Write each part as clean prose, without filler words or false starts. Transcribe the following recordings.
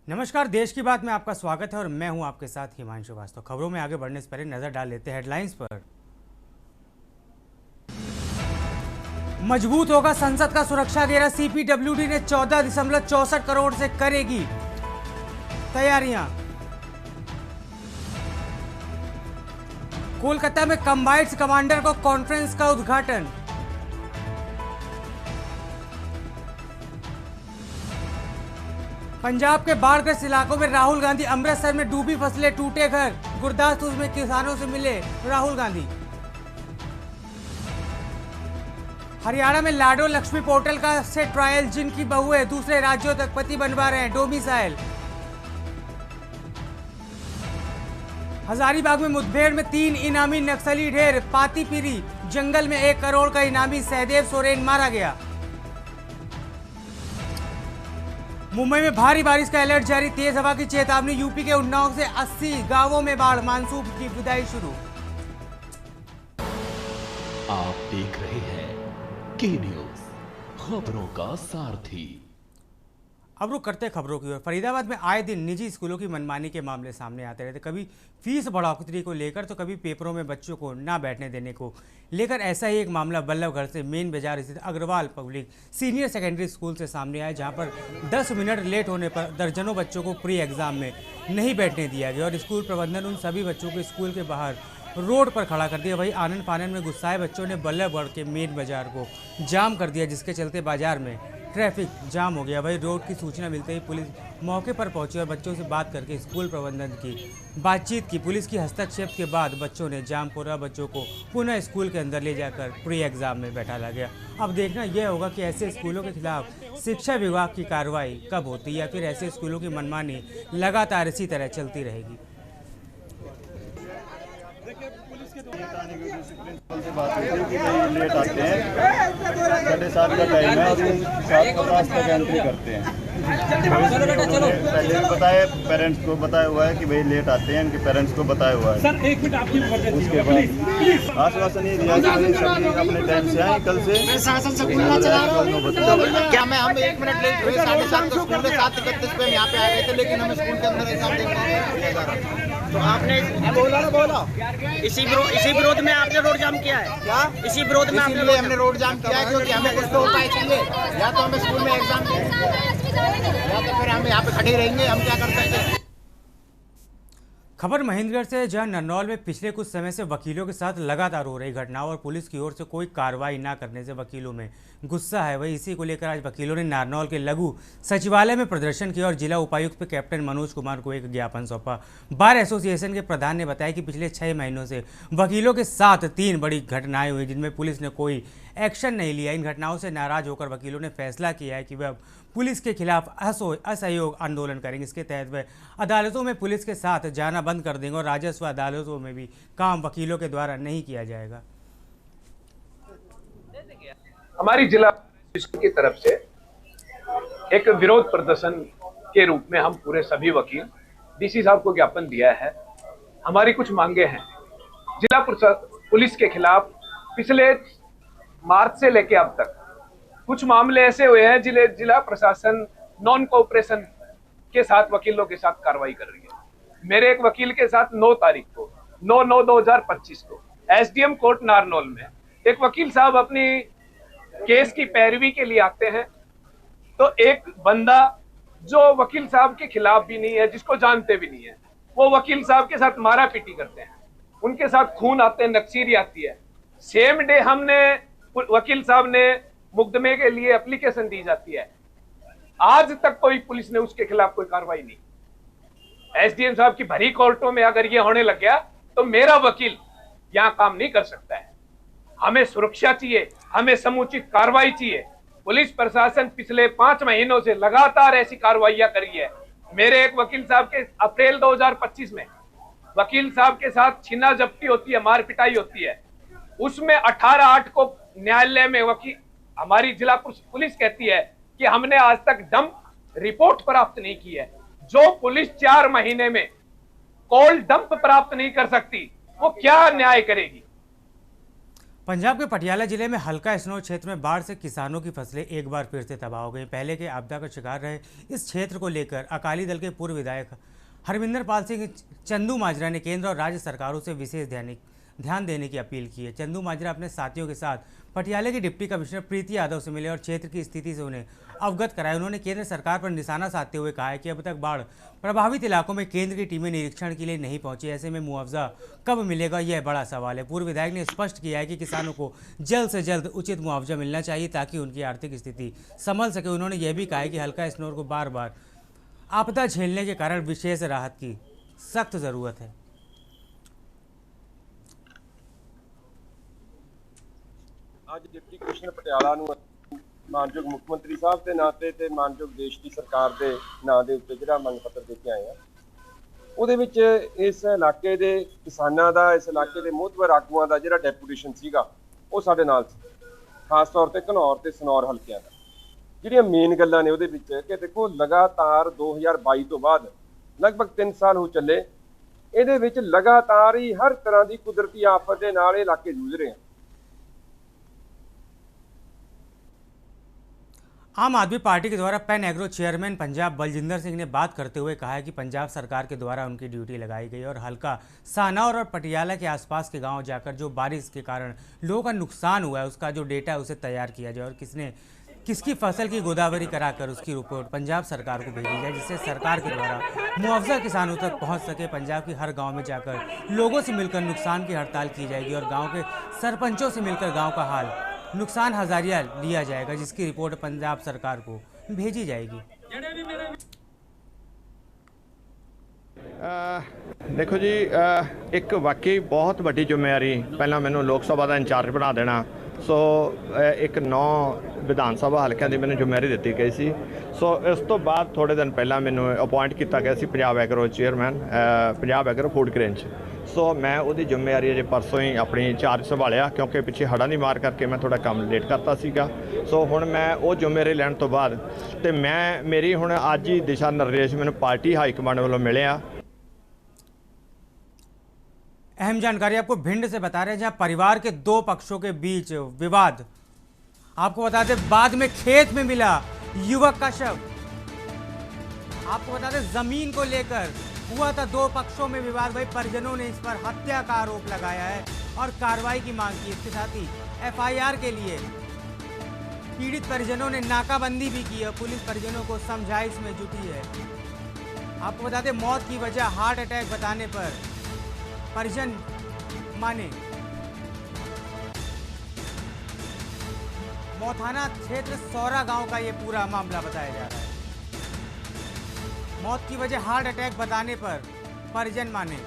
नमस्कार, देश की बात में आपका स्वागत है और मैं हूं आपके साथ हिमांशु वास्तव। खबरों में आगे बढ़ने से पहले नजर डाल लेते हैं हेडलाइंस पर। मजबूत होगा संसद का सुरक्षा घेरा, सीपीडब्ल्यूडी ने 14.64 करोड़ से करेगी तैयारियां। कोलकाता में कंबाइंड कमांडर को कॉन्फ्रेंस का उद्घाटन। पंजाब के बाढ़ग्रस्त इलाकों में राहुल गांधी, अमृतसर में डूबी फसलें, टूटे घर, गुरदासपुर में किसानों से मिले राहुल गांधी। हरियाणा में लाडो लक्ष्मी पोर्टल का से ट्रायल, जिनकी बहुएं दूसरे राज्यों तक पति बनवा रहे हैं डोमिसाइल। हजारीबाग में मुठभेड़ में 3 इनामी नक्सली ढेर, पातीपीरी जंगल में 1 करोड़ का इनामी सहदेव सोरेन मारा गया। मुंबई में भारी बारिश का अलर्ट जारी, तेज हवा की चेतावनी, यूपी के उन्नाव से 80 गांवों में बाढ़, मानसून की विदाई शुरू। आप देख रहे हैं के न्यूज, खबरों का सारथी। अब रुक करते खबरों की ओर। फरीदाबाद में आए दिन निजी स्कूलों की मनमानी के मामले सामने आते रहते, कभी फीस बढ़ोतरी को लेकर तो कभी पेपरों में बच्चों को ना बैठने देने को लेकर। ऐसा ही एक मामला बल्लभगढ़ से मेन बाजार स्थित Agarwal public senior secondary school से सामने आया, जहां पर 10 मिनट लेट होने पर दर्जनों बच्चों को प्री एग्जाम में नहीं बैठने दिया गया और स्कूल प्रबंधन उन सभी बच्चों को स्कूल के बाहर रोड पर खड़ा कर दिया। वहीं आनंद फानन में गुस्साए बच्चों ने बल्लभगढ़ के मेन बाजार को जाम कर दिया, जिसके चलते बाजार में ट्रैफिक जाम हो गया। वहीं रोड की सूचना मिलते ही पुलिस मौके पर पहुंची और बच्चों से बात करके स्कूल प्रबंधन की बातचीत की। पुलिस की हस्तक्षेप के बाद बच्चों ने जाम खोला, बच्चों को पुनः स्कूल के अंदर ले जाकर प्री एग्जाम में बैठाला गया। अब देखना यह होगा कि ऐसे स्कूलों के खिलाफ शिक्षा विभाग की कार्रवाई कब होती है या फिर ऐसे स्कूलों की मनमानी लगातार इसी तरह चलती रहेगी। से बात हुई थी कि भाई लेट आते हैं, 7:30 का टाइम है और 7:50 तक एंट्री करते हैं। पहले भी बताया, पेरेंट्स को बताया हुआ है कि भाई लेट आते हैं, इनके पेरेंट्स को बताया हुआ है। सर एक मिनट आपकी उसके बाद आश्वासन ये दिया कि भाई सभी अपने टाइम से आए। कल से क्या मैं हम 1 मिनट लेट हुए, 7:30 को स्कूल में 7:31 पे हम यहाँ पे आ गए थे, लेकिन हमें स्कूल के अंदर एग्जाम देना। तो आपने बोला इसी विरोध में आपने रोड जाम किया है क्या? इसी विरोध में हमने रोड जाम किया है क्योंकि हमें कुछ तो उपाय चाहिए। या तो हमें स्कूल में एग्जाम दें या तो फिर हम यहाँ पे खड़े रहेंगे। हम क्या कर सकते हैं। खबर महेंद्रगढ़ से, जहां नरनौल में पिछले कुछ समय से वकीलों के साथ लगातार हो रही घटनाओं और पुलिस की ओर से कोई कार्रवाई ना करने से वकीलों में गुस्सा है। वही इसी को लेकर आज वकीलों ने नारनौल के लघु सचिवालय में प्रदर्शन किया और जिला उपायुक्त पे कैप्टन मनोज कुमार को एक ज्ञापन सौंपा। बार एसोसिएशन के प्रधान ने बताया कि पिछले 6 महीनों से वकीलों के साथ 3 बड़ी घटनाएं हुई, जिनमें पुलिस ने कोई एक्शन नहीं लिया। इन घटनाओं से नाराज होकर वकीलों ने फैसला किया है कि वह पुलिस के खिलाफ असहयोग आंदोलन करेंगे। इसके तहत वह अदालतों में पुलिस के साथ जाना बंद कर देंगे और राजस्व अदालतों में भी काम वकीलों के द्वारा नहीं किया जाएगा। हमारी जिला की तरफ से एक विरोध प्रदर्शन के रूप में हम पूरे सभी वकील डीसी साहब को ज्ञापन दिया है। हमारी कुछ मांगे हैं। जिला पुलिस के खिलाफ पिछले मार्च से लेकर अब तक कुछ मामले ऐसे हुए हैं जिला प्रशासन नॉन कोऑपरेशन के साथ वकीलों के साथ कार्रवाई कर रही है। मेरे एक वकील के साथ 9 तारीख को 9/9/2025 को एसडीएम कोर्ट नारनौल में एक वकील साहब अपनी केस की पैरवी के लिए आते हैं, तो एक बंदा जो वकील साहब के खिलाफ भी नहीं है, जिसको जानते भी नहीं है, वो वकील साहब के साथ मारा पीटी करते हैं, उनके साथ खून आते हैं, नक्सीरी आती है। सेम डे हमने वकील साहब ने मुकदमे के लिए एप्लीकेशन दी जाती है, आज तक कोई पुलिस ने उसके खिलाफ कोई कार्रवाई नहीं। एसडीएम साहब की भरी कोर्टों में अगर ये होने लग गया तो मेरा वकील यहां काम नहीं कर सकता है। हमें सुरक्षा चाहिए, हमें समुचित कार्रवाई चाहिए। पुलिस प्रशासन पिछले 5 महीनों से लगातार ऐसी कार्रवाइयां करी है। मेरे एक वकील साहब के अप्रैल 2025 में वकील साहब के साथ छीना जब्ती होती है, मार पिटाई होती है, उसमें 18/8 को न्यायालय में वकील हमारी जिला पुलिस कहती है कि हमने आज तक डंप रिपोर्ट प्राप्त नहीं की है। जो पुलिस 4 महीने में कोल्ड डंप प्राप्त नहीं कर सकती, वो क्या न्याय करेगी। पंजाब के पटियाला जिले में हल्का स्नोर क्षेत्र में बाढ़ से किसानों की फसलें एक बार फिर से तबाह हो गई। पहले के आपदा का शिकार रहे इस क्षेत्र को लेकर अकाली दल के पूर्व विधायक हरविंदर पाल सिंह चंदू माजरा ने केंद्र और राज्य सरकारों से विशेष ध्यान देने की अपील की है। चंदू माजरा अपने साथियों के साथ पटियाला की डिप्टी कमिश्नर प्रीति यादव से मिले और क्षेत्र की स्थिति से उन्हें अवगत कराया। उन्होंने केंद्र सरकार पर निशाना साधते हुए कहा है कि अब तक बाढ़ प्रभावित इलाकों में केंद्र की टीमें निरीक्षण के लिए नहीं पहुंची। ऐसे में मुआवजा कब मिलेगा, यह बड़ा सवाल है। पूर्व विधायक ने स्पष्ट किया है कि किसानों को जल्द से जल्द उचित मुआवजा मिलना चाहिए ताकि उनकी आर्थिक स्थिति संभल सके। उन्होंने यह भी कहा है कि हल्का स्नोर को बार बार आपदा झेलने के कारण विशेष राहत की सख्त जरूरत है। ਅੱਜ ਡਿਪਟੀ ਕਮਿਸ਼ਨਰ ਪਟਿਆਲਾ ਨੂੰ ਮਾਨਯੋਗ ਮੁੱਖ ਮੰਤਰੀ ਸਾਹਿਬ ਦੇ ਨਾਂ ਤੇ ਮਾਨਯੋਗ ਦੇਸ਼ ਦੀ ਸਰਕਾਰ ਦੇ ਨਾਂ ਦੇ ਉੱਤੇ ਜਿਹੜਾ ਮੰਗ ਪੱਤਰ ਦੇ ਕੇ ਆਏ ਆ, ਉਹਦੇ ਵਿੱਚ ਇਸ ਇਲਾਕੇ ਦੇ ਕਿਸਾਨਾਂ ਦਾ, ਇਸ ਇਲਾਕੇ ਦੇ ਮੋਹਤਵਰ ਆਗੂਆਂ ਦਾ ਜਿਹੜਾ ਡੈਪੂਟੇਸ਼ਨ ਸੀਗਾ ਉਹ ਸਾਡੇ ਨਾਲ ਸੀ, ਖਾਸ ਤੌਰ ਤੇ ਘਨੌਰ ਤੇ ਸਨੌਰ ਹਲਕਿਆਂ ਦਾ। ਜਿਹੜੀਆਂ ਮੇਨ ਗੱਲਾਂ ਨੇ ਉਹਦੇ ਵਿੱਚ ਕਿ ਦੇਖੋ ਲਗਾਤਾਰ 2022 ਤੋਂ ਬਾਅਦ ਲਗਭਗ 3 ਸਾਲ ਹੋ ਚੱਲੇ, ਇਹਦੇ ਵਿੱਚ ਲਗਾਤਾਰ ਹੀ ਹਰ ਤਰ੍ਹਾਂ ਦੀ ਕੁਦਰਤੀ ਆਫਤ ਦੇ ਨਾਲ ਇਹ ਇਲਾਕੇ ਜੂਝ ਰਹੇ ਆ। आम आदमी पार्टी के द्वारा पेन एग्रो चेयरमैन पंजाब बलजिंदर सिंह ने बात करते हुए कहा है कि पंजाब सरकार के द्वारा उनकी ड्यूटी लगाई गई और हल्का सानौर और पटियाला के आसपास के गांव जाकर जो बारिश के कारण लोगों का नुकसान हुआ है उसका जो डेटा है उसे तैयार किया जाए और किसकी फसल की गोदावरी कराकर उसकी रिपोर्ट पंजाब सरकार को भेजी जाए, जिससे सरकार के द्वारा मुआवजा किसानों तक पहुंच सके। पंजाब की हर गांव में जाकर लोगों से मिलकर नुकसान की हड़ताल की जाएगी और गांव के सरपंचों से मिलकर गांव का हाल नुकसान हजारिया लिया जाएगा, जिसकी रिपोर्ट पंजाब सरकार को भेजी जाएगी। देखो जी, एक वाकई बहुत वड्डी जिम्मेवारी पहला मैनू लोक सभा का इंचार्ज बना देना, सो एक 9 विधान सभा हल्कों की मैंने जिम्मेवारी दी गई सी। सो इस तो बाद थोड़े दिन पहला मैनू अपॉइंट किया गया सी Punjab agro chairman, Punjab agro food grain. So मैं वो जिम्मेवारी अजे परसों ही अपनी चार्ज संभालिया, क्योंकि पिछे हड़ा की मार करके मैं थोड़ा काम लेट करता सीगा। सो हुण मैं वो जिम्मेवारी लैण तो बाद तो मैं मेरी हुण अज ही दिशा निर्देश मैंने पार्टी हाईकमांड वालों मिले आ। अहम जानकारी आपको भिंड से बता रहे हैं, जहां परिवार के 2 पक्षों के बीच विवाद। आपको बता दें, बाद में खेत में मिला युवक का शव। आपको बता दें, जमीन को लेकर हुआ था 2 पक्षों में विवाद। भाई परिजनों ने इस पर हत्या का आरोप लगाया है और कार्रवाई की मांग की। इसके साथ ही FIR के लिए पीड़ित परिजनों ने नाकाबंदी भी की है। पुलिस परिजनों को समझाइश में जुटी है। आपको बता दें, मौत की वजह हार्ट अटैक बताने पर परिजन माने। मौथाना क्षेत्र सौरा गांव का ये पूरा मामला बताया जा रहा है। मौत की वजह हार्ट अटैक बताने पर परिजन माने।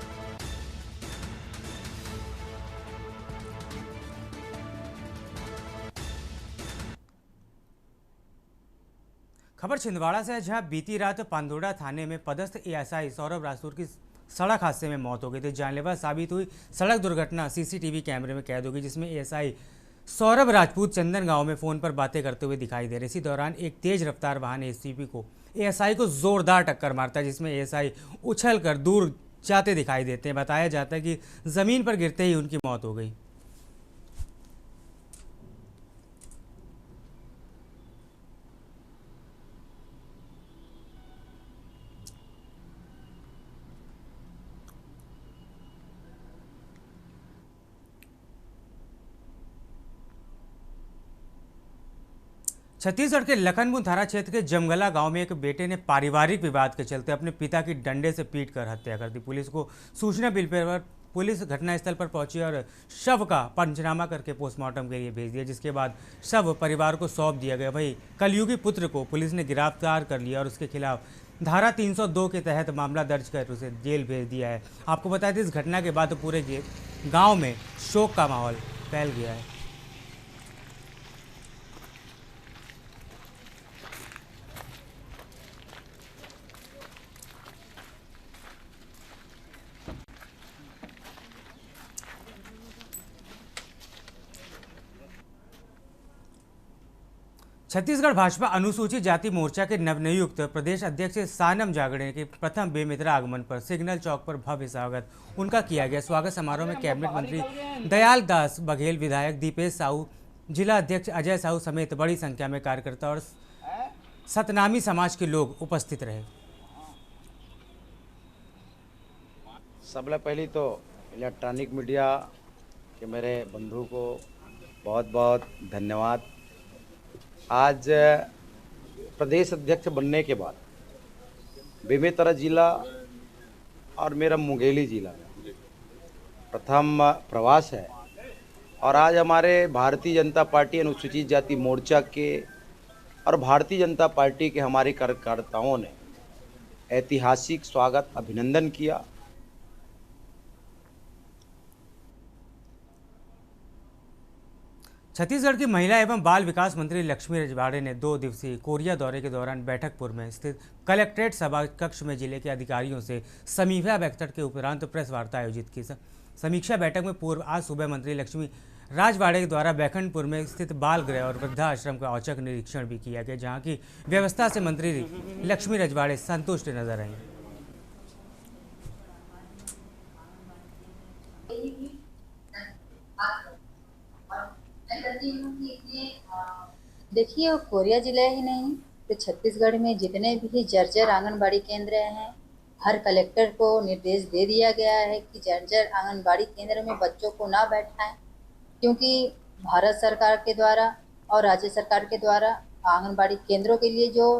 खबर छिंदवाड़ा से है, जहां बीती रात पांदोड़ा थाने में पदस्थ ASI सौरभ राजपूत की सड़क हादसे में मौत हो गई थी। जानलेवा साबित हुई सड़क दुर्घटना CCTV कैमरे में कैद होगी, जिसमें ASI सौरभ राजपूत चंदन गांव में फ़ोन पर बातें करते हुए दिखाई दे रहे। इसी दौरान एक तेज रफ्तार वाहन ASI को जोरदार टक्कर मारता है, जिसमें ASI उछल कर दूर जाते दिखाई देते हैं। बताया जाता है कि ज़मीन पर गिरते ही उनकी मौत हो गई। छत्तीसगढ़ के लखनपुर थाना क्षेत्र के जमगला गांव में एक बेटे ने पारिवारिक विवाद के चलते अपने पिता की डंडे से पीट कर हत्या कर दी। पुलिस को सूचना मिलने पर पुलिस घटनास्थल पर पहुंची और शव का पंचनामा करके पोस्टमार्टम के लिए भेज दिया, जिसके बाद शव परिवार को सौंप दिया गया। वहीं कलयुगी पुत्र को पुलिस ने गिरफ्तार कर लिया और उसके खिलाफ धारा 302 के तहत मामला दर्ज कर उसे जेल भेज दिया है। आपको बता दें, इस घटना के बाद पूरे गाँव में शोक का माहौल फैल गया है। छत्तीसगढ़ भाजपा अनुसूचित जाति मोर्चा के नवनियुक्त प्रदेश अध्यक्ष सानम जागड़े के प्रथम बेमित्रा आगमन पर सिग्नल चौक पर भव्य स्वागत उनका किया गया। स्वागत समारोह में कैबिनेट मंत्री दयाल दास बघेल, विधायक दीपेश साहू, जिला अध्यक्ष अजय साहू समेत बड़ी संख्या में कार्यकर्ता और सतनामी समाज के लोग उपस्थित रहे। सबसे पहले तो इलेक्ट्रॉनिक मीडिया के मेरे बंधु को बहुत बहुत धन्यवाद। आज प्रदेश अध्यक्ष बनने के बाद बेमेतरा जिला और मेरा मुंगेली जिला प्रथम प्रवास है और आज हमारे भारतीय जनता पार्टी अनुसूचित जाति मोर्चा के और भारतीय जनता पार्टी के हमारे कार्यकर्ताओं ने ऐतिहासिक स्वागत अभिनंदन किया। छत्तीसगढ़ की महिला एवं बाल विकास मंत्री लक्ष्मी रजवाड़े ने 2 दिवसीय कोरिया दौरे के दौरान बैठकपुर में स्थित कलेक्ट्रेट सभा कक्ष में जिले के अधिकारियों से समीक्षा बैठक के उपरांत प्रेस वार्ता आयोजित की। समीक्षा बैठक में पूर्व आज सुबह मंत्री लक्ष्मी राजवाड़े द्वारा बैकुंठपुर में स्थित बाल गृह और वृद्धाश्रम का औचक निरीक्षण भी किया गया, जहाँ की व्यवस्था से मंत्री लक्ष्मी रजवाड़े संतुष्ट नजर आई। देखिए, कोरिया जिला ही नहीं तो छत्तीसगढ़ में जितने भी जर्जर आंगनबाड़ी केंद्र हैं, हर कलेक्टर को निर्देश दे दिया गया है कि जर्जर आंगनबाड़ी केंद्र में बच्चों को ना बैठाएं, क्योंकि भारत सरकार के द्वारा और राज्य सरकार के द्वारा आंगनबाड़ी केंद्रों के लिए जो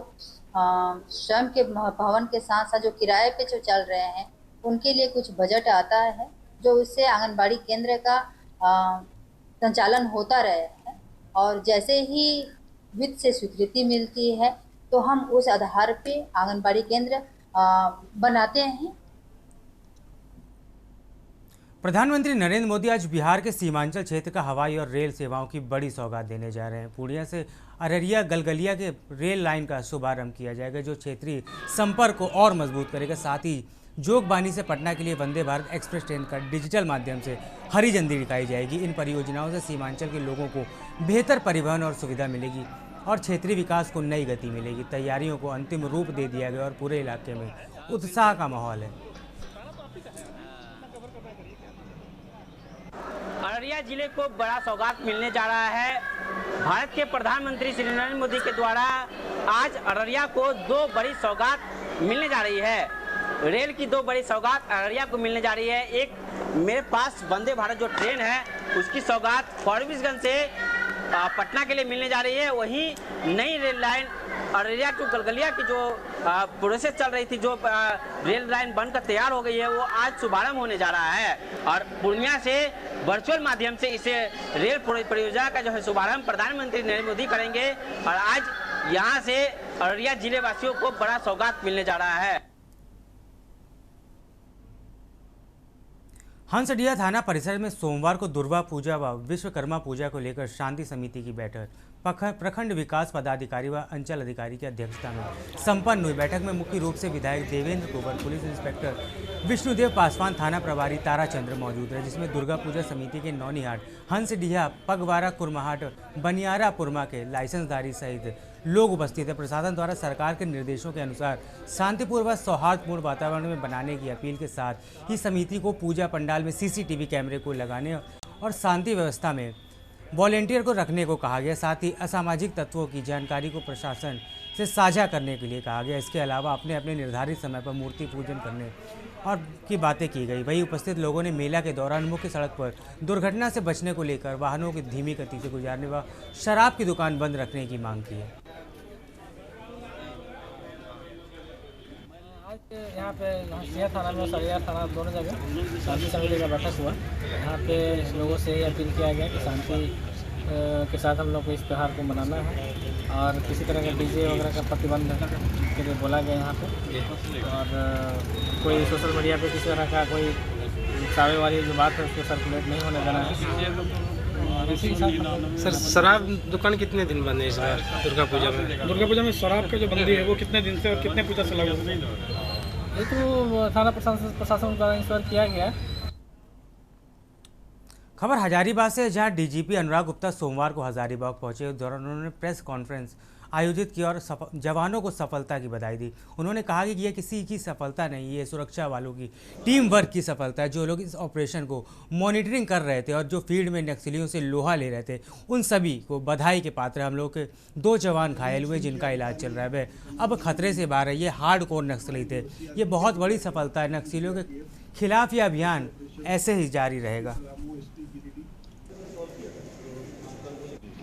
स्वयं के भवन के साथ साथ जो किराए पे जो चल रहे हैं, उनके लिए कुछ बजट आता है जो उससे आंगनबाड़ी केंद्र का संचालन होता रहे है। और जैसे ही वित्त से स्वीकृति मिलती है तो हम उस आधार पे आंगनबाड़ी केंद्र बनाते हैं। प्रधानमंत्री नरेंद्र मोदी आज बिहार के सीमांचल क्षेत्र का हवाई और रेल सेवाओं की बड़ी सौगात देने जा रहे हैं। पूर्णिया से अररिया गलगलिया के रेल लाइन का शुभारंभ किया जाएगा, जो क्षेत्रीय संपर्क को और मजबूत करेगा। साथ ही जोगबानी से पटना के लिए वंदे भारत एक्सप्रेस ट्रेन का डिजिटल माध्यम से हरी झंडी दिखाई जाएगी। इन परियोजनाओं से सीमांचल के लोगों को बेहतर परिवहन और सुविधा मिलेगी और क्षेत्रीय विकास को नई गति मिलेगी। तैयारियों को अंतिम रूप दे दिया गया और पूरे इलाके में उत्साह का माहौल है। अररिया जिले को बड़ा सौगात मिलने जा रहा है। भारत के प्रधानमंत्री श्री नरेंद्र मोदी के द्वारा आज अररिया को 2 बड़ी सौगात मिलने जा रही है। रेल की 2 बड़ी सौगात अररिया को मिलने जा रही है। एक मेरे पास वंदे भारत जो ट्रेन है उसकी सौगात फॉरबिसगंज से पटना के लिए मिलने जा रही है। वहीं नई rail line Araria to Galgalia की जो प्रोसेस चल रही थी, जो रेल लाइन बनकर तैयार हो गई है, वो आज शुभारंभ होने जा रहा है। और पूर्णिया से वर्चुअल माध्यम से इसे रेल परियोजना का जो है शुभारंभ प्रधानमंत्री नरेंद्र मोदी करेंगे। और आज यहाँ से अररिया जिले वासियों को बड़ा सौगात मिलने जा रहा है। हंसडीहा थाना परिसर में सोमवार को दुर्गा पूजा व विश्वकर्मा पूजा को लेकर शांति समिति की बैठक प्रखंड विकास पदाधिकारी व अंचल अधिकारी की अध्यक्षता में संपन्न हुई। बैठक में मुख्य रूप से विधायक देवेंद्र कुंवर, पुलिस इंस्पेक्टर विष्णुदेव पासवान, थाना प्रभारी ताराचंद्र मौजूद रहे, जिसमें दुर्गा पूजा समिति के नौनिहाट, हंसडीहा, पगवारा, कुरमाहाट, बनियारा, पुरमा के लाइसेंसधारी सहित लोग उपस्थित है। प्रशासन द्वारा सरकार के निर्देशों के अनुसार शांतिपूर्ण व सौहार्दपूर्ण वातावरण में बनाने की अपील के साथ ही समिति को पूजा पंडाल में सीसीटीवी कैमरे को लगाने और शांति व्यवस्था में वॉलेंटियर को रखने को कहा गया। साथ ही असामाजिक तत्वों की जानकारी को प्रशासन से साझा करने के लिए कहा गया। इसके अलावा अपने अपने निर्धारित समय पर मूर्ति पूजन करने और की बातें की गई। वहीं उपस्थित लोगों ने मेला के दौरान मुख्य सड़क पर दुर्घटना से बचने को लेकर वाहनों की धीमी गति से गुजारने व शराब की दुकान बंद रखने की मांग की है। यहाँ पे हंसिया थाना में सरिया थाना दोनों जगह शांति समिति का बैठक हुआ। यहाँ पे लोगों से अपील किया गया कि शांति के साथ हम लोग को इस त्यौहार को मनाना है और किसी तरह का डीजे वगैरह का प्रतिबंध के लिए बोला गया यहाँ पे। और कोई सोशल मीडिया पे किसी तरह का कोई सावे वाली जो बात है उसको सर्कुलेट नहीं होने देना है। इसी के साथ सर, शराब दुकान कितने दिन बंद है इस बार दुर्गा पूजा में? दुर्गा पूजा में शराब का जो बंदी है वो कितने दिन से और कितने पूजा से लागू है? ये तो थाना प्रशासन द्वारा इंश्योर किया गया। खबर हजारीबाग से, जहां डीजीपी अनुराग गुप्ता सोमवार को हजारीबाग पहुंचे। उस दौरान उन्होंने प्रेस कॉन्फ्रेंस आयोजित की और जवानों को सफलता की बधाई दी। उन्होंने कहा कि यह किसी की सफलता नहीं, ये सुरक्षा वालों की टीम वर्क की सफलता है। जो लोग इस ऑपरेशन को मॉनिटरिंग कर रहे थे और जो फील्ड में नक्सलियों से लोहा ले रहे थे, उन सभी को बधाई के पात्र। हम लोग के 2 जवान घायल हुए जिनका इलाज चल रहा है, वे अब खतरे से बाहर है। ये हार्डकोर नक्सली थे, ये बहुत बड़ी सफलता है। नक्सलियों के खिलाफ यह अभियान ऐसे ही जारी रहेगा।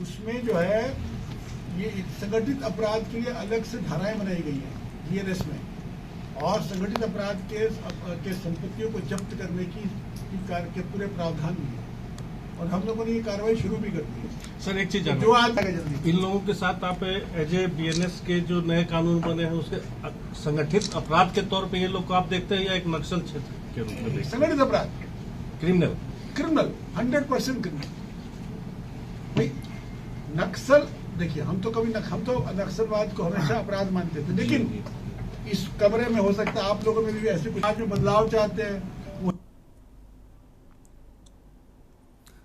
उसमें जो है ये संगठित अपराध के लिए अलग से धाराएं बनाई गई हैं जीएनएस में, और संगठित अपराध के संपत्तियों को जब्त करने की के पूरे प्रावधान भी है, और हम लोगों ने ये कार्रवाई शुरू भी कर दी है। सर एक चीज जो आज जल्दी इन लोगों के साथ आप एज ए बीएनएस के जो नए कानून बने हैं उसके संगठित अपराध के तौर पे ये लोग को आप देखते हैं या एक नक्सल क्षेत्र के रूप में? संगठित अपराध, क्रिमिनल 100% क्रिमिनल। भाई नक्सल, देखिए हम तो नक्सलवाद को हमेशा अपराध मानते थे, लेकिन इस कमरे में हो सकता है आप लोगों में भी ऐसे कुछ आज में बदलाव चाहते हैं।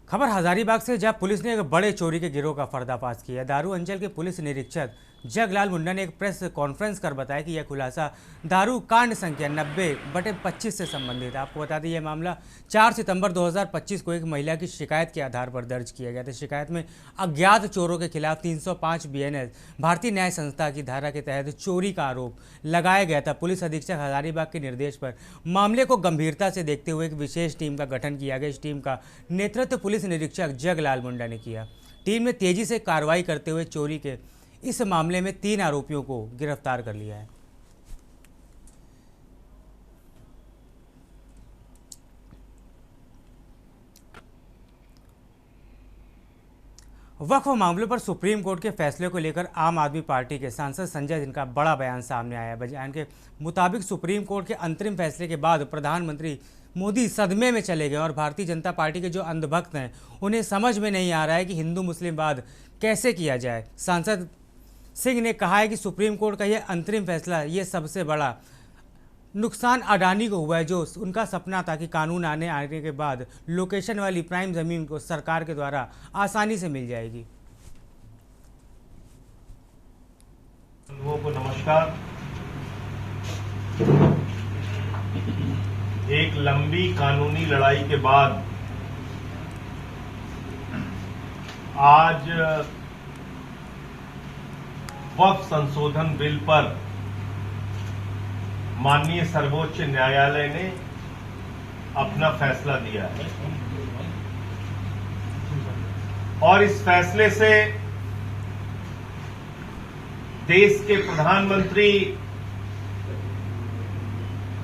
खबर हजारीबाग से, जहां पुलिस ने एक बड़े चोरी के गिरोह का पर्दाफाश किया। दारू अंचल के पुलिस निरीक्षक जगलाल मुंडा ने एक प्रेस कॉन्फ्रेंस कर बताया कि यह खुलासा दारू कांड संख्या 90/25 से संबंधित है। आपको बता दें यह मामला 4 सितंबर 2025 को एक महिला की शिकायत के आधार पर दर्ज किया गया था। शिकायत में अज्ञात चोरों के खिलाफ 305 बीएनएस भारतीय न्याय संस्था की धारा के तहत चोरी का आरोप लगाया गया था। पुलिस अधीक्षक हजारीबाग के निर्देश पर मामले को गंभीरता से देखते हुए एक विशेष टीम का गठन किया गया। इस टीम का नेतृत्व पुलिस निरीक्षक जगलाल मुंडा ने किया। टीम ने तेजी से कार्रवाई करते हुए चोरी के इस मामले में 3 आरोपियों को गिरफ्तार कर लिया है। वक्फ मामलों पर सुप्रीम कोर्ट के फैसले को लेकर आम आदमी पार्टी के सांसद संजय जिनका बड़ा बयान सामने आया है। बयान के मुताबिक सुप्रीम कोर्ट के अंतरिम फैसले के बाद प्रधानमंत्री मोदी सदमे में चले गए और भारतीय जनता पार्टी के जो अंधभक्त हैं उन्हें समझ में नहीं आ रहा है कि हिंदू मुस्लिम वाद कैसे किया जाए। सांसद सिंह ने कहा है कि सुप्रीम कोर्ट का यह अंतरिम फैसला ये सबसे बड़ा नुकसान अडानी को हुआ है, जो उनका सपना था कि कानून आने के बाद लोकेशन वाली प्राइम ज़मीन को सरकार के द्वारा आसानी से मिल जाएगी। लोगों को नमस्कार। एक लंबी कानूनी लड़ाई के बाद आज वक्फ संशोधन बिल पर माननीय सर्वोच्च न्यायालय ने अपना फैसला दिया है और इस फैसले से देश के प्रधानमंत्री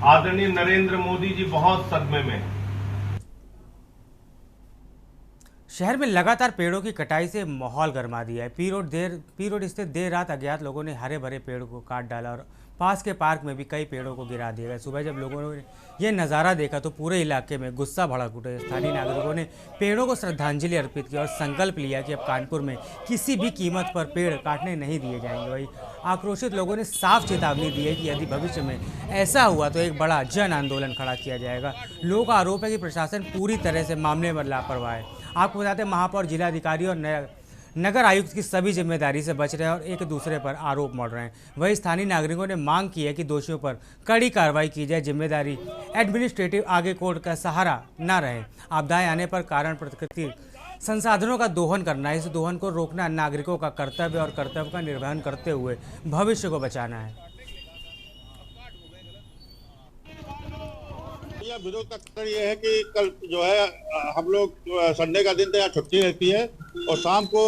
आदरणीय नरेंद्र मोदी जी बहुत सदमे में हैं। शहर में लगातार पेड़ों की कटाई से माहौल गर्मा दिया है। पी रोड स्थित देर रात अज्ञात लोगों ने हरे भरे पेड़ को काट डाला और पास के पार्क में भी कई पेड़ों को गिरा दिया गया। सुबह जब लोगों ने यह नज़ारा देखा तो पूरे इलाके में गुस्सा भड़क उठे। स्थानीय नागरिकों ने पेड़ों को श्रद्धांजलि अर्पित की और संकल्प लिया कि अब कानपुर में किसी भी कीमत पर पेड़ काटने नहीं दिए जाएंगे। वही आक्रोशित लोगों ने साफ चेतावनी दी है कि यदि भविष्य में ऐसा हुआ तो एक बड़ा जन आंदोलन खड़ा किया जाएगा। लोगों का आरोप है कि प्रशासन पूरी तरह से मामले में लापरवाह है। आपको बताते हैं महापौर, जिलाधिकारी और नगर आयुक्त की सभी जिम्मेदारी से बच रहे हैं और एक दूसरे पर आरोप मोड़ रहे हैं। वहीं स्थानीय नागरिकों ने मांग की है कि दोषियों पर कड़ी कार्रवाई की जाए। जिम्मेदारी एडमिनिस्ट्रेटिव आगे कोर्ट का सहारा न रहे। आपदाएं आने पर कारण प्रकृति संसाधनों का दोहन करना है। इस दोहन को रोकना नागरिकों का कर्तव्य और कर्तव्य का निर्वहन करते हुए भविष्य को बचाना है। विरोध का कारण ये है कि कल जो है हम लोग संडे का दिन तो यहाँ छुट्टी रहती है और शाम को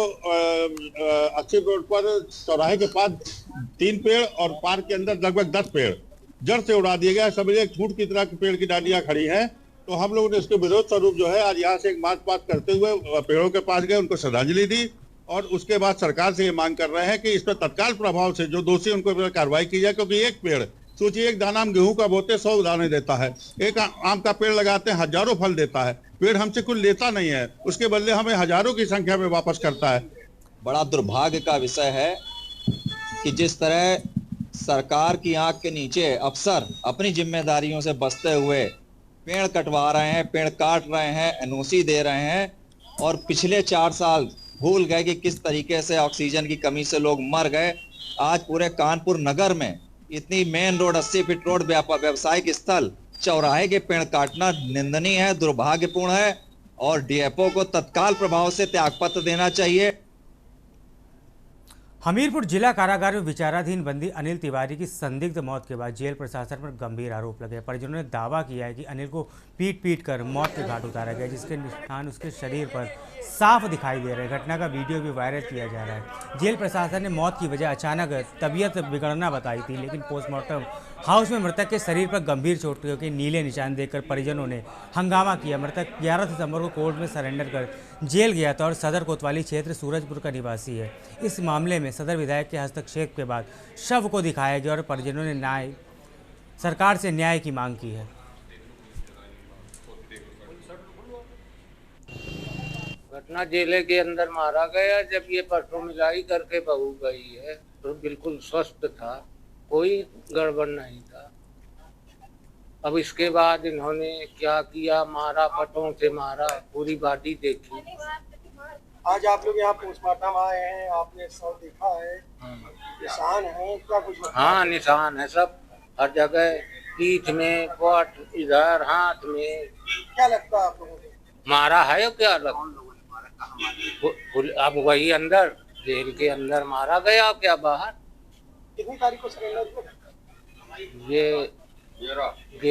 अच्छी रोड पर चौराहे के पास 3 पेड़ और पार्क के अंदर लगभग 10 पेड़ जड़ से उड़ा दिए गए। समझिए एक छूट की तरह के पेड़ की डालियां खड़ी हैं। तो हम लोगों ने इसके विरोध स्वरूप जो है आज यहाँ से एक मार्च पास्ट करते हुए पेड़ों के पास गए, उनको श्रद्धांजलि दी और उसके बाद सरकार से ये मांग कर रहे हैं कि इस पर तत्काल प्रभाव से जो दोषी उनको कार्रवाई की जाए। क्योंकि एक पेड़, सोचिए एक दाना हम गेहूं का बोते 100 दाने देता है, एक आम का पेड़ लगाते हैं हजारों फल देता है। पेड़ हमसे कुछ लेता नहीं है, उसके बदले हमें हजारों की संख्या में वापस करता है। बड़ा दुर्भाग्य का विषय है कि जिस तरह सरकार की आंख के नीचे अफसर अपनी जिम्मेदारियों से बचते हुए पेड़ कटवा रहे हैं, पेड़ काट रहे हैं, एनओसी दे रहे हैं, और पिछले 4 साल भूल गए कि किस तरीके से ऑक्सीजन की कमी से लोग मर गए। आज पूरे कानपुर नगर में इतनी मेन रोड, 80 फीट रोड, व्यावसायिक स्थल, चौराहे के पेड़ काटना निंदनीय है, दुर्भाग्यपूर्ण है, और डीएफओ को तत्काल प्रभाव से त्यागपत्र देना चाहिए। हमीरपुर जिला कारागार में विचाराधीन बंदी अनिल तिवारी की संदिग्ध मौत के बाद जेल प्रशासन पर गंभीर आरोप लगे। परिजनों ने दावा किया है कि अनिल को पीट कर मौत के घाट उतारा गया, जिसके निशान उसके शरीर पर साफ दिखाई दे रहे हैं। घटना का वीडियो भी वायरल किया जा रहा है। जेल प्रशासन ने मौत की वजह अचानक तबीयत बिगड़ना बताई थी, लेकिन पोस्टमार्टम हाउस में मृतक के शरीर पर गंभीर चोटों के नीले निशान देखकर परिजनों ने हंगामा किया। मृतक 11 सितंबर को कोर्ट में सरेंडर कर जेल गया था और सदर कोतवाली क्षेत्र सूरजपुर का निवासी है। इस मामले में सदर विधायक के हस्तक्षेप के बाद शव को दिखाया गया और परिजनों ने सरकार से न्याय की मांग की है। घटना जेल के अंदर मारा गया। जब ये परसों मिलाई करके बहू गई है तो बिल्कुल स्वस्थ था, कोई गड़बड़ नहीं था। अब इसके बाद इन्होंने क्या किया, मारा, पटों से मारा, पूरी बॉडी देखी। आज आप लोग यहाँ पोस्टमार्टम आए हैं, आपने शव देखा है, निशान है क्या कुछ? हाँ, निशान है सब, हर जगह, पीठ में, पट, इधर, हाथ में। क्या लगता है आप लोगों को? मारा है क्या लगता? अब वही अंदर जेल के अंदर मारा गया, क्या बाहर? कितनी तारीख को सरेंडर हुआ? ये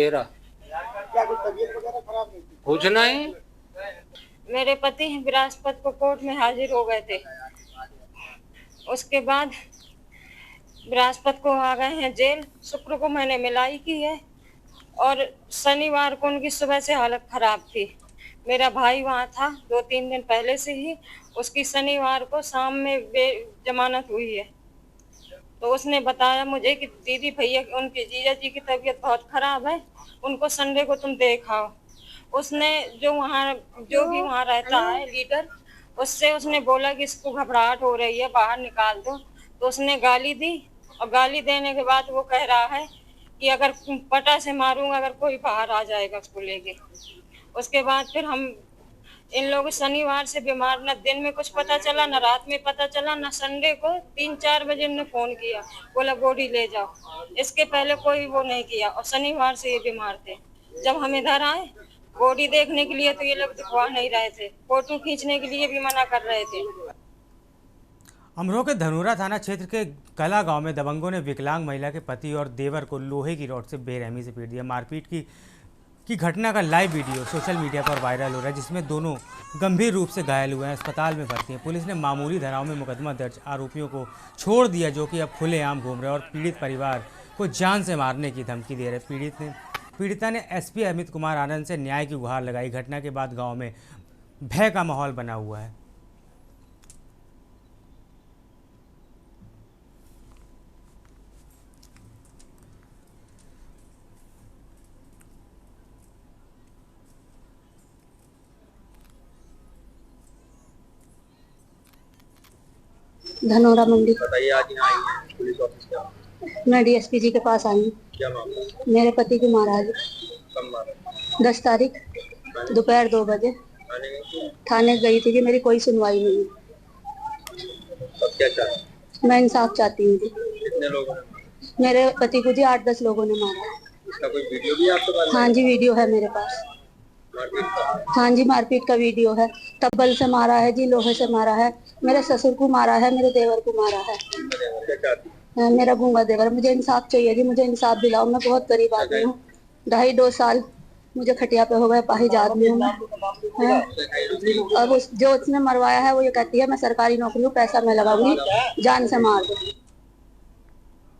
11। क्या कुछ तबीयत वगैरह खराब नहीं थी? कुछ नहीं। मेरे पति बृहस्पति को कोर्ट में हाजिर हो गए थे, उसके बाद बृहस्पति को आ गए हैं जेल। शुक्र को मैंने मिलाई की है और शनिवार को उनकी सुबह से हालत खराब थी। मेरा भाई वहाँ था 2-3 दिन पहले से ही, उसकी शनिवार को शाम में जमानत हुई है। तो उसने बताया मुझे कि दीदी भैया उनके जीजा जी की तबीयत बहुत खराब है, उनको संडे को तुम देखाओ। उसने जो भी वहाँ रहता है लीडर, उससे उसने बोला कि इसको घबराहट हो रही है, बाहर निकाल दो। तो उसने गाली दी और गाली देने के बाद वो कह रहा है कि अगर पटा से मारूंगा अगर कोई बाहर आ जाएगा उसको लेके। उसके बाद फिर हम इन लोग शनिवार से बीमार, न दिन में कुछ पता चला, न रात में पता चला, न संडे को 3-4 बजे ने फोन किया, बोला बॉडी ले जाओ। इसके पहले कोई वो नहीं किया और शनिवार से ये बीमार थे। जब हम इधर आए बॉडी देखने के लिए तो ये लोग दिखवा नहीं रहे थे, फोटो खींचने के लिए भी मना कर रहे थे। अमरोह के धनोरा थाना क्षेत्र के कला गांव में दबंगों ने विकलांग महिला के पति और देवर को लोहे की रॉड से बेरहमी से पीट दिया। मारपीट की घटना का लाइव वीडियो सोशल मीडिया पर वायरल हो रहा है, जिसमें दोनों गंभीर रूप से घायल हुए हैं, अस्पताल में भर्ती हैं। पुलिस ने मामूली धाराओं में मुकदमा दर्ज आरोपियों को छोड़ दिया, जो कि अब खुलेआम घूम रहे हैं और पीड़ित परिवार को जान से मारने की धमकी दे रहे। पीड़िता ने एसपी अमित कुमार आनंद से न्याय की गुहार लगाई। घटना के बाद गांव में भय का माहौल बना हुआ है। धनोरा मंडी। बताइए, आज यहाँ आई है पुलिस ऑफिस क्या? मैं डीएसपी जी के पास आई हूँ। क्या मामला? मेरे पति को मारा है। कब मारा? 10 तारीख दोपहर 2 बजे थाने गई थी कि मेरी कोई सुनवाई नहीं है। अब क्या चाहते? मैं इंसाफ चाहती हूँ। कितने लोगों ने? मेरे पति को जी 8-10 लोगों ने मारा। इसका कोई वीडियो भी आपके पास? हाँ जी, वीडियो है मेरे पास। हाँ जी, मारपीट का वीडियो है। तब्बल से मारा है जी, लोहे से मारा है, मेरे ससुर को मारा है, मेरे देवर को मारा है। मेरा गूंगा देवर। मुझे इंसाफ चाहिए जी, मुझे इंसाफ दिलाओ। मैं बहुत गरीब आदमी हूँ, 2.5 साल मुझे खटिया पे हो गए, पाहिज आदमी हूँ। अब जो उसने मरवाया है वो ये कहती है मैं सरकारी नौकरी हूँ, पैसा मैं लगाऊंगी, जान से मार दूंगी।